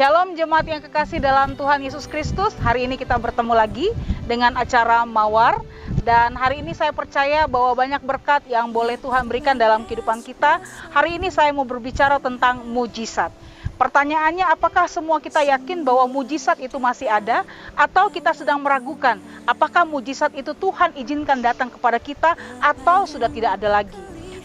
Shalom jemaat yang kekasih dalam Tuhan Yesus Kristus. Hari ini kita bertemu lagi dengan acara Mawar. Dan hari ini saya percaya bahwa banyak berkat yang boleh Tuhan berikan dalam kehidupan kita. Hari ini saya mau berbicara tentang mujizat. Pertanyaannya, apakah semua kita yakin bahwa mujizat itu masih ada? Atau kita sedang meragukan apakah mujizat itu Tuhan izinkan datang kepada kita atau sudah tidak ada lagi?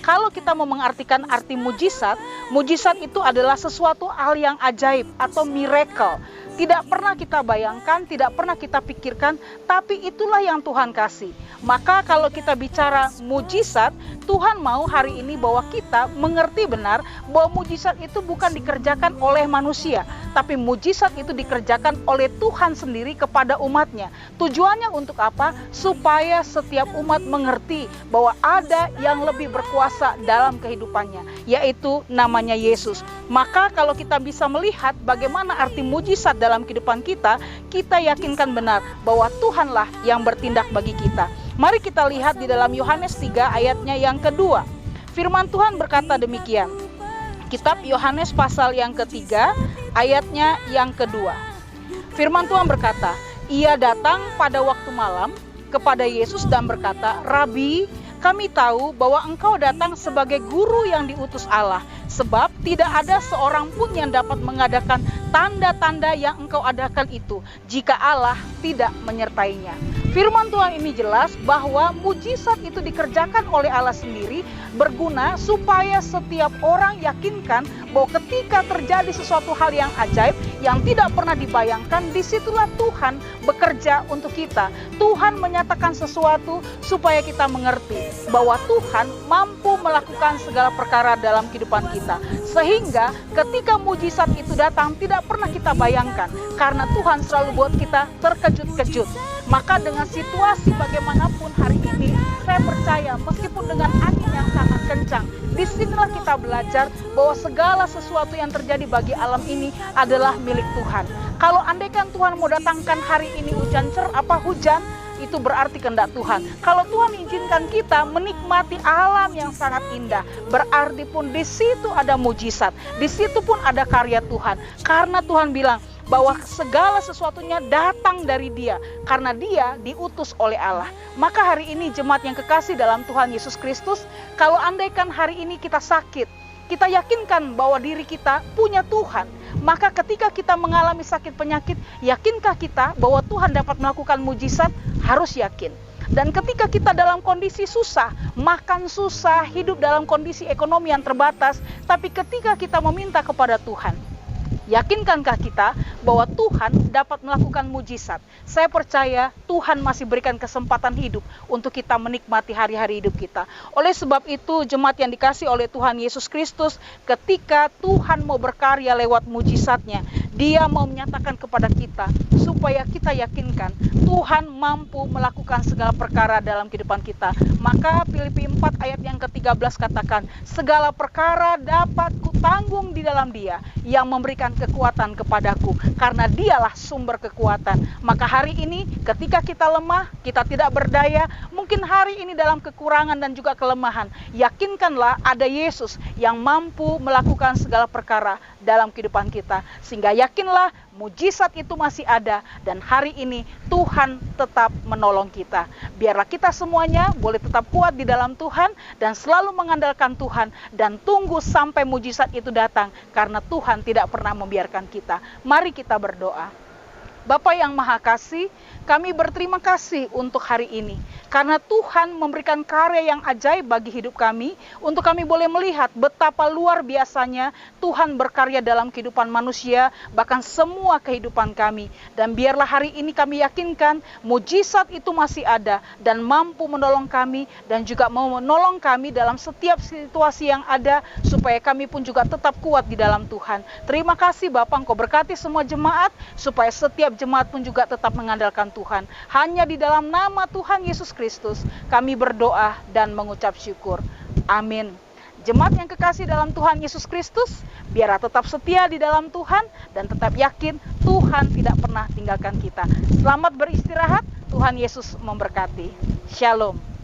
Kalau kita mau mengartikan arti mujizat, mujizat itu adalah sesuatu hal yang ajaib atau miracle. Tidak pernah kita bayangkan, tidak pernah kita pikirkan, tapi itulah yang Tuhan kasih. Maka kalau kita bicara mujizat, Tuhan mau hari ini bahwa kita mengerti benar bahwa mujizat itu bukan dikerjakan oleh manusia, tapi mujizat itu dikerjakan oleh Tuhan sendiri kepada umatnya. Tujuannya untuk apa? Supaya setiap umat mengerti bahwa ada yang lebih berkuasa dalam kehidupannya, yaitu namanya Yesus. Maka kalau kita bisa melihat bagaimana arti mujizat dalam kehidupan kita, kita yakinkan benar bahwa Tuhanlah yang bertindak bagi kita. Mari kita lihat di dalam Yohanes 3 ayatnya yang kedua. Firman Tuhan berkata demikian. Kitab Yohanes pasal yang ketiga ayatnya yang kedua. Firman Tuhan berkata, ia datang pada waktu malam kepada Yesus dan berkata, Rabi, kami tahu bahwa engkau datang sebagai guru yang diutus Allah, sebab tidak ada seorang pun yang dapat mengadakan tanda-tanda yang engkau adakan itu, jika Allah tidak menyertainya. Firman Tuhan ini jelas bahwa mujizat itu dikerjakan oleh Allah sendiri, berguna supaya setiap orang yakinkan bahwa ketika terjadi sesuatu hal yang ajaib, yang tidak pernah dibayangkan, disitulah Tuhan bekerja untuk kita. Tuhan menyatakan sesuatu supaya kita mengerti bahwa Tuhan mampu melakukan segala perkara dalam kehidupan kita. Sehingga ketika mujizat itu datang tidak pernah kita bayangkan, karena Tuhan selalu buat kita terkejut-kejut. Maka dengan situasi bagaimanapun hari ini, saya percaya meskipun dengan angin yang sangat kencang, disinilah kita belajar bahwa segala sesuatu yang terjadi bagi alam ini adalah milik Tuhan. Kalau andaikan Tuhan mau datangkan hari ini hujan hujan, itu berarti kehendak Tuhan. Kalau Tuhan izinkan kita menikmati alam yang sangat indah, berarti pun di situ ada mujizat, di situ pun ada karya Tuhan. Karena Tuhan bilang bahwa segala sesuatunya datang dari Dia, karena Dia diutus oleh Allah. Maka hari ini jemaat yang kekasih dalam Tuhan Yesus Kristus, kalau andaikan hari ini kita sakit, kita yakinkan bahwa diri kita punya Tuhan. Maka ketika kita mengalami sakit penyakit, yakinkah kita bahwa Tuhan dapat melakukan mujizat? Harus yakin. Dan ketika kita dalam kondisi susah, makan susah, hidup dalam kondisi ekonomi yang terbatas, tapi ketika kita meminta kepada Tuhan, yakinkankah kita bahwa Tuhan dapat melakukan mujizat? Saya percaya Tuhan masih berikan kesempatan hidup untuk kita menikmati hari-hari hidup kita. Oleh sebab itu, jemaat yang dikasih oleh Tuhan Yesus Kristus, ketika Tuhan mau berkarya lewat mujizatnya, Dia mau menyatakan kepada kita supaya kita yakinkan Tuhan mampu melakukan segala perkara dalam kehidupan kita. Maka Filipi 4 ayat yang ke-13 katakan, segala perkara dapat kutanggung di dalam Dia yang memberikan kekuatan kepadaku, karena Dialah sumber kekuatan. Maka hari ini ketika kita lemah, kita tidak berdaya, mungkin hari ini dalam kekurangan dan juga kelemahan, yakinkanlah ada Yesus yang mampu melakukan segala perkara dalam kehidupan kita. Sehingga yakinlah mujizat itu masih ada, dan hari ini Tuhan tetap menolong kita. Biarlah kita semuanya boleh tetap kuat di dalam Tuhan dan selalu mengandalkan Tuhan, dan tunggu sampai mujizat itu datang, karena Tuhan tidak pernah membiarkan kita. Mari kita berdoa. Bapa yang Maha Kasih, kami berterima kasih untuk hari ini, karena Tuhan memberikan karya yang ajaib bagi hidup kami, untuk kami boleh melihat betapa luar biasanya Tuhan berkarya dalam kehidupan manusia, bahkan semua kehidupan kami. Dan biarlah hari ini kami yakinkan mujizat itu masih ada dan mampu menolong kami, dan juga mau menolong kami dalam setiap situasi yang ada, supaya kami pun juga tetap kuat di dalam Tuhan. Terima kasih Bapa, Engkau berkati semua jemaat, supaya setiap jemaat pun juga tetap mengandalkan Tuhan. Hanya di dalam nama Tuhan Yesus Kristus kami berdoa dan mengucap syukur. Amin. Jemaat yang kekasih dalam Tuhan Yesus Kristus, biarlah tetap setia di dalam Tuhan dan tetap yakin Tuhan tidak pernah tinggalkan kita. Selamat beristirahat, Tuhan Yesus memberkati. Shalom.